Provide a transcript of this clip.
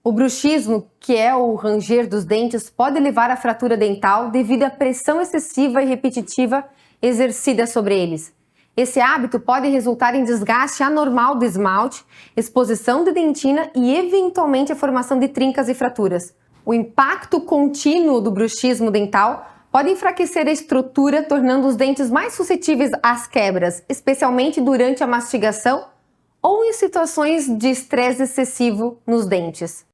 O bruxismo, que é o ranger dos dentes, pode levar à fratura dental devido à pressão excessiva e repetitiva exercida sobre eles. Esse hábito pode resultar em desgaste anormal do esmalte, exposição de dentina e, eventualmente, a formação de trincas e fraturas. O impacto contínuo do bruxismo dental pode enfraquecer a estrutura, tornando os dentes mais suscetíveis às quebras, especialmente durante a mastigação ou em situações de estresse excessivo nos dentes.